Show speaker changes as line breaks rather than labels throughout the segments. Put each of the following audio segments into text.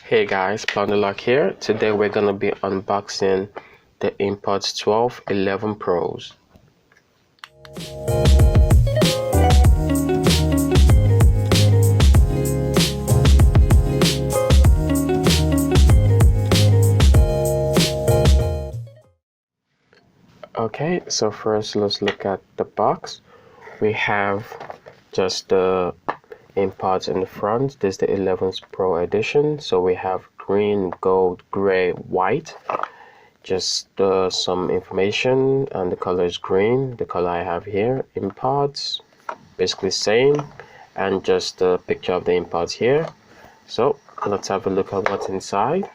Hey guys, Plunderlock here. Today we're gonna be unboxing the InPods12 11 Pros. Okay, so first let's look at the box. We have just the InPods in the front. This is the 11th Pro edition. So we have green, gold, gray, white. Just some information, and the color is green. The color I have here, InPods, basically same, and just a picture of the InPods here. So let's have a look at what's inside.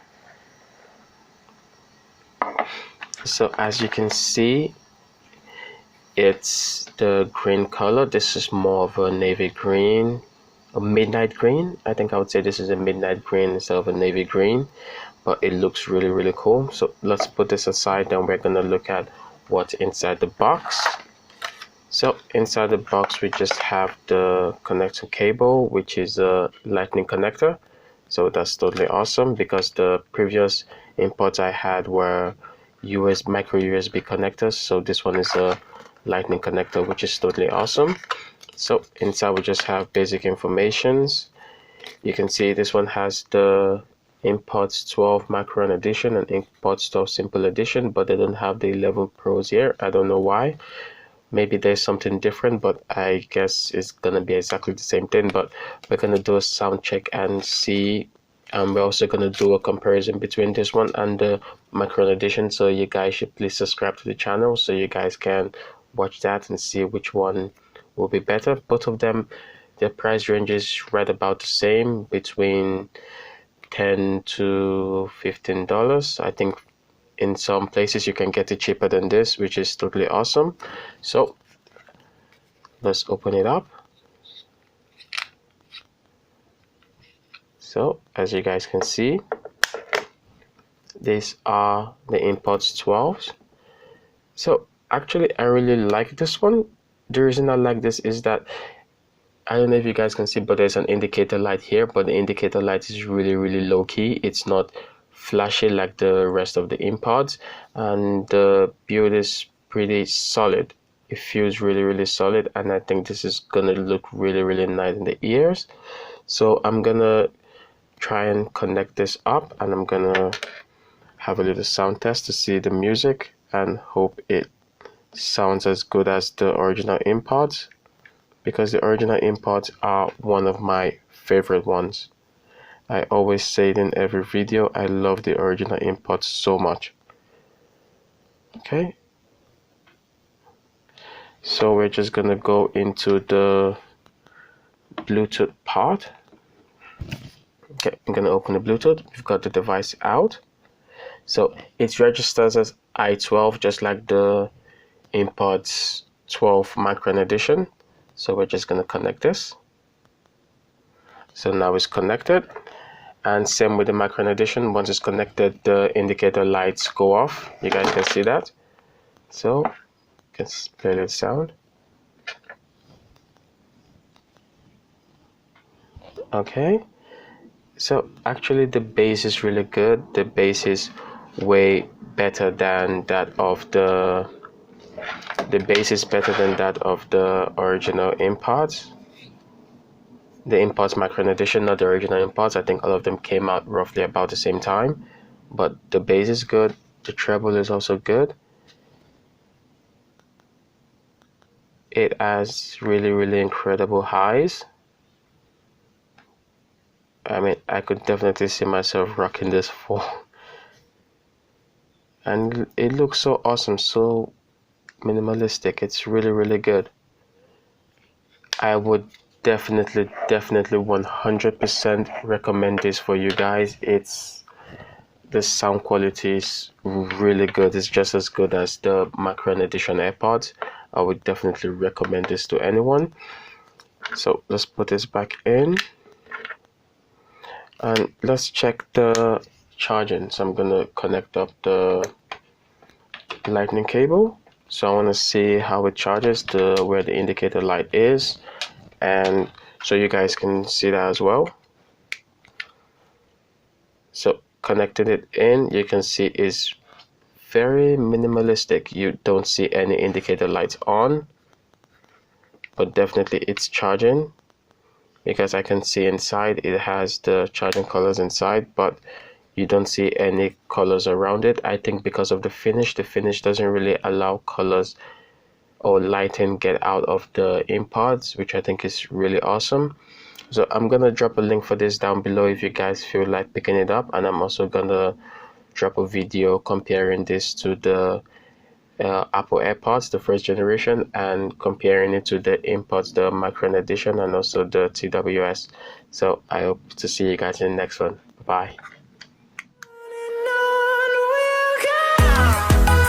So as you can see, it's the green color. This is more of a navy green, a midnight green. I think I would say this is a midnight green instead of a navy green, but it looks really cool. So let's put this aside, then we're gonna look at what's inside the box. So inside the box we just have the connection cable, which is a lightning connector. So that's totally awesome, because the previous InPods I had were micro USB connectors. So this one is a lightning connector, which is totally awesome. So inside we just have basic informations. You can see this one has the InPods12 Macron edition and InPods12 Simple edition, but they don't have the 11 Pros here. I don't know why. Maybe there's something different, but I guess it's gonna be exactly the same thing. But we're gonna do a sound check and see. We're also gonna do a comparison between this one and the Macron edition. So you guys should please subscribe to the channel so you guys can watch that and see which one will be better. Both of them, their price range is right about the same, between $10 to $15. I think in some places you can get it cheaper than this, which is totally awesome. So let's open it up. So as you guys can see, these are the InPods12s. So actually I really like this one. The reason I like this is that, I don't know if you guys can see, but there's an indicator light here, but the indicator light is really low key. It's not flashy like the rest of the InPods, and the build is pretty solid. It feels really solid, and I think this is gonna look really nice in the ears. So I'm gonna try and connect this up, and I'm gonna have a little sound test to see the music and hope it sounds as good as the original InPods, because the original InPods are one of my favorite ones. I always say it in every video, I love the original InPods so much. Okay, so we're just gonna go into the Bluetooth part. Okay, I'm gonna open the Bluetooth. We've got the device out. So it registers as I12, just like the InPods 12 Macron edition. So we're just gonna connect this. So now it's connected, and same with the Macron edition. Once it's connected, the indicator lights go off. You guys can see that. So let's play the sound. Okay, so actually the bass is really good. The bass is way better than that of the bass is better than that of the original InPods. The InPods Macron edition, not the original InPods. I think all of them came out roughly about the same time, but the bass is good. The treble is also good. It has really incredible highs. I mean, I could definitely see myself rocking this for, and it looks so awesome, so minimalistic. It's really good. I would definitely 100% recommend this for you guys. The sound quality is really good. It's just as good as the Macron edition AirPods. I would definitely recommend this to anyone. So let's put this back in, and let's check the charging. So I'm gonna connect up the lightning cable. So I want to see how it charges, where the indicator light is, and so you guys can see that as well. So connecting it in, you can see is very minimalistic. You don't see any indicator lights on, but definitely it's charging, because I can see inside it has the charging colors inside, but you don't see any colors around it. I think because of the finish doesn't really allow colors or lighting get out of the InPods, which I think is really awesome. So I'm gonna drop a link for this down below if you guys feel like picking it up, and I'm also gonna drop a video comparing this to the Apple AirPods, the first generation, and comparing it to the InPods, the Micron edition, and also the TWS. So I hope to see you guys in the next one. Bye.